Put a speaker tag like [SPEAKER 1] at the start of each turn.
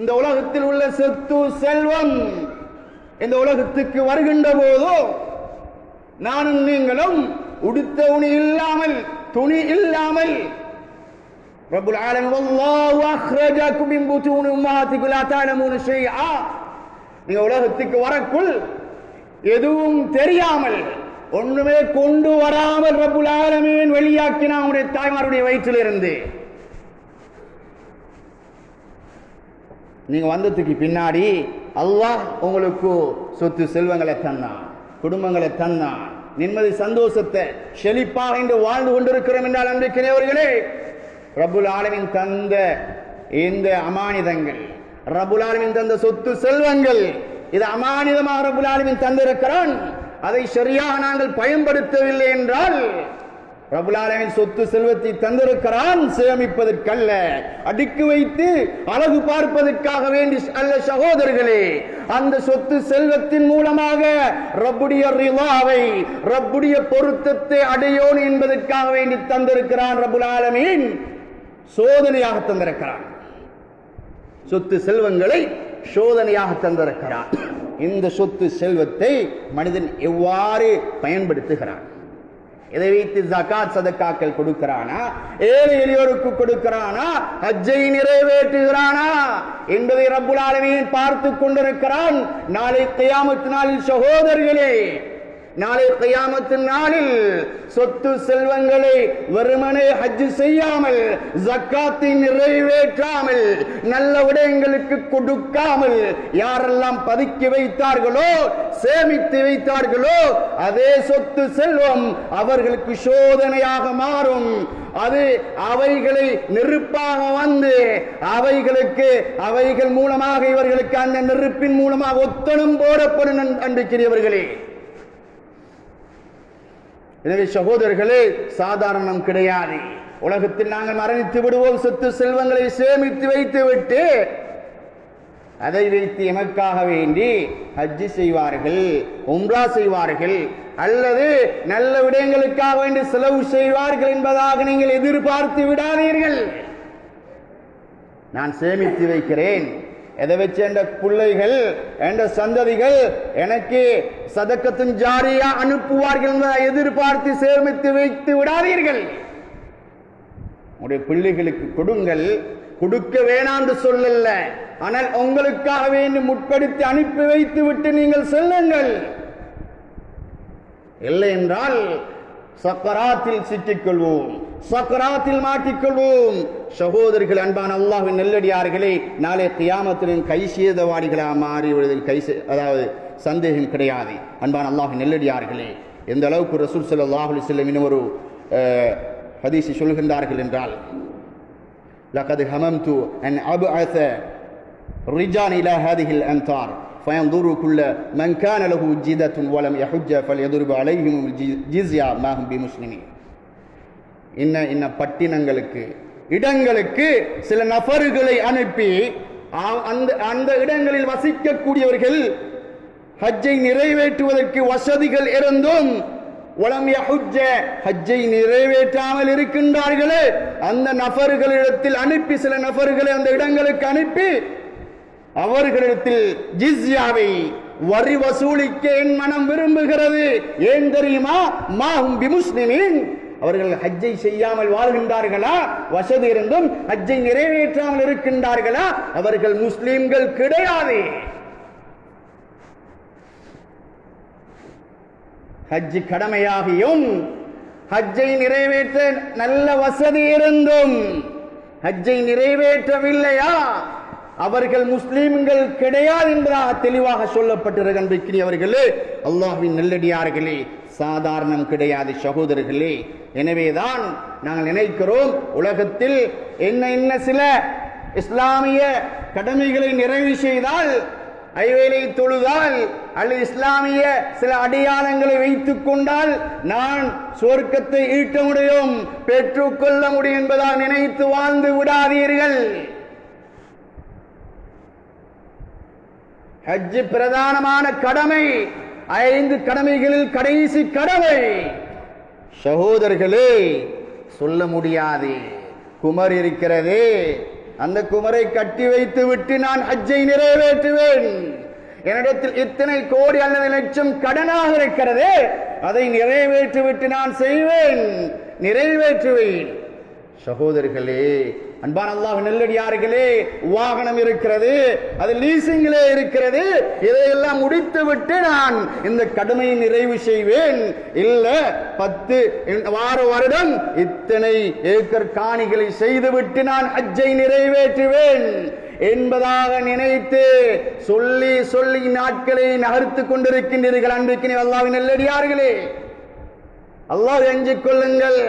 [SPEAKER 1] இந்த உலகத்தில் உள்ள சொத்து செல்வம் இந்த உலகத்துக்கு வருகின்ற போதோ நானும் நீங்களும் உடுத்த துணி இல்லாமல் ரப்புல் ஆலமீன் வல்லாஹு அக்ரஜகும் மின் புத்தூனி உம்மஹாத்திக்கும் லா தஅலமூன ஷைஆ, நீங்க உலகத்துக்கு வரக்குள் எதுவும் தெரியாமல் ஒண்ணுமே கொண்டு வராமல் ரப்புல் ஆலமீன் வெளியாக்கினா உங்களுடைய தாய்மாருடைய வயிற்றிலிருந்து. நீங்க வந்ததுக்கு பின்னாடி அல்லாஹ் உங்களுக்கு சொத்து செல்வங்களை தந்தான், குடும்பங்களை தந்தான், நிம்மதி சந்தோஷத்தை செழிப்பாக இன்று வாழ்ந்து கொண்டிருக்கிறோம் என்றால் அன்றைக்கினவர்களே ரப்புல் ஆலமீன் தந்த இந்த அமானிதங்கள், ரப்புல் ஆலமீன் தந்த சொத்து செல்வங்கள், இது அமானிதமாக ரப்புல் ஆலமீன் தந்திருக்கிறான். அதை சரியாக நாங்கள் பயன்படுத்தவில்லை என்றால் ரப்புல் ஆலமீன் சொத்து செல்வத்தை தந்திருக்கிறான் சேமிப்பதற்கல்ல, அடுக்கி வைத்து அழகு பார்ப்பதற்காக வேண்டி அல்ல சகோதரர்களே. அந்த சொத்து செல்வத்தின் மூலமாக ரப்புடைய ரிலாவை, ரப்புடைய பொருத்தத்தை அடையோன் என்பதற்காக வேண்டி தந்திருக்கிறான் ரப்புல் ஆலமீன். சோதனையாக தந்திருக்கிறான், சொத்து செல்வங்களை சோதனையாக தந்திருக்கிறான். இந்த சொத்து செல்வத்தை மனிதன் எவ்வாறு பயன்படுத்துகிறான், இதை வைத்து ஜகாத் சதக்காக்கள் கொடுக்கிறானா, ஏழை எளியோருக்கு கொடுக்கிறானா, ஹஜ்ஜை நிறைவேற்றுகிறானா என்பதை ரப்புல் ஆலமீன் பார்த்து கொண்டிருக்கிறான். நாளை கியாமத் நாளில் சகோதரர்களே, நாளை கியாமத் நாளில் சொத்து செல்வங்களை வெறுமனே ஹஜ் செய்யாமல், ஜக்காத்தை நிறைவேற்றாமல், நல்ல விடயங்களுக்கு கொடுக்காமல் யாரெல்லாம் பதுக்கி வைத்தார்களோ, சேமித்து வைத்தார்களோ, அதே சொத்து செல்வம் அவர்களுக்கு சோதனையாக மாறும். அது அவைகளை நெருப்பாக வந்து அவைகள் மூலமாக இவர்களுக்கு அந்த நெருப்பின் மூலமாக ஒத்தனம் போடப்படும் அன்பிற்குரியவர்களே. எனவே சகோதரர்களே, சாதாரணம் கிடையாது. உலகத்தில் நாங்கள் மரணித்து விடுவோம், சொத்து செல்வங்களை சேமித்து வைத்து விட்டு அதை வைத்து எமக்காக வேண்டி ஹஜ்ஜி செய்வார்கள், உம்ரா செய்வார்கள், அல்லது நல்ல விடயங்களுக்காக வேண்டி செலவு செய்வார்கள் என்பதாக நீங்கள் எதிர்பார்த்து விடாதீர்கள். நான் சேமித்து வைக்கிறேன், எதை வச்சு என்ற பிள்ளைகள் என்ற சந்ததிகள் எனக்கு சதக்கத்தின் ஜாரியா அனுப்புவார்கள் என்பதை எதிர்பார்த்து சேமித்து வைத்து விடாதீர்கள். உங்களுடைய பிள்ளைகளுக்கு கொடுங்கள், கொடுக்க வேணாம் என்று சொல்லல, ஆனால் உங்களுக்காக வேண்டி முற்படுத்தி அனுப்பி வைத்து விட்டு நீங்கள் செல்லுங்கள். இல்லை என்றால் சக்கராத்தில் சிக்கிக்கொள்வோம், சக்கராத்தில் மாட்டிக்கொள்வோம். சகோதரர்கள், அன்பான அல்லாஹ்வின் நல்லடியார்களே, நாளை கியாமத்தின் கை சேதவாடிகளாக மாறிவிடுவதில் அதாவது சந்தேகம் கிடையாது. அன்பான அல்லாஹ்வின் நல்லடியார்களே, எந்த அளவுக்கு ரசூல் ஸல்லல்லாஹு அலைஹி வஸல்லம் இன்னும் ஒரு ஹதீஸை சொல்கின்றார்கள் என்றால், லகத் ஹமம்து அன் அப்அஸ ரிஜான் இலா ஹாதிஹில் அன்தார் فينظر كل من كان له جدة ولم يحج فليضرب عليهم الجزية ما هم بمسلمين. இன்ன பட்டினங்களுக்கு, இடங்களுக்கு சில நபர்களை அனுப்பி அந்த இடங்களில் வசிக்கக்கூடியவர்கள் ஹஜ்ஜை நிறைவேற்றுவதற்கு வசதிகள் இருந்தும் வலம் யஹுஜ்ஜ ஹஜ்ஜை நிறைவேற்றாமல் இருக்கின்றார்களே, அந்த நபர்களிடத்தில் அனுப்பி, சில நபர்களை அந்த இடங்களுக்கு அனுப்பி அவர்களிடத்தில் ஜிஸ்யாவை வரி வசூலிக்க என் மனம் விரும்புகிறது. ஏன் தெரியுமா? மாஹும் பிமுஸ்லிமீன், அவர்கள் ஹஜ்ஜை செய்யாமல் வாழ்கின்றார்களா, வசதி இருந்தும் ஹஜ்ஜை நிறைவேற்றாமல் இருக்கின்றார்களா, அவர்கள் முஸ்லிம்கள் கிடையாது. ஹஜ் கடமையாகியும் ஹஜ்ஜை நிறைவேற்ற நல்ல வசதி இருந்தும் ஹஜ்ஜை நிறைவேற்றவில்லையா, அவர்கள் முஸ்லிம்கள் கிடையாது என்பதாக தெளிவாக சொல்லப்பட்டிருக்கின்றவர்களே. அல்லாஹ்வின் நல்லடியார்களே, சாதாரணம் கிடையாது சகோதரர்களே. எனவேதான் நாங்கள் நினைக்கிறோம், உலகத்தில் என்ன சில இஸ்லாமிய கடமைகளை நிறைவு செய்தால், ஐவேளை தொழுதால், அல்லது இஸ்லாமிய சில அடையாளங்களை வைத்துக் கொண்டால் நான் சொர்க்கத்தை ஈட்ட முடியும், பெற்றுக்கொள்ள முடியும் என்பதாக நினைத்து வாழ்ந்து விடாதீர்கள். ஹஜ் பிரதானமான கடமை, 5 கடமைகளில் கடைசி கடமை. சகோதரர்களே, சொல்ல முடியாது, குமர் இருக்கிறதே அந்த குமரை கட்டி வைத்து விட்டு நான் ஹஜ்ஜை நிறைவேற்றுவேன். என்னிடத்தில் இத்தனை கோடி அல்லது லட்சம் கடனாக இருக்கிறது, அதை நிறைவேற்றிவிட்டு நான் செய்வேன், நிறைவேற்றுவேன். சகோதரர்களே, அன்பான அல்லாஹ் நல்லடியார்களே, வாகனம் இருக்கிறது, அது லீசிங்கிலே இருக்கிறது, இதையெல்லாம் முடித்து விட்டு நான் இந்த கடமையை நிறைவு செய்வேன். இல்ல 10 வருடம் இத்தனை ஏக்கர் காணிகளை செய்துவிட்டு நான் ஹஜ்ஜை நிறைவேற்றுவேன் என்பதாக நினைத்து சொல்லி சொல்லி நாட்களை நகர்த்து கொண்டிருக்கின்றீர்கள். அன்பிற்கினே அல்லாஹ்வின் நல்லடியார்களே, அல்லாஹ் அஞ்சிக் கொள்ளுங்கள்.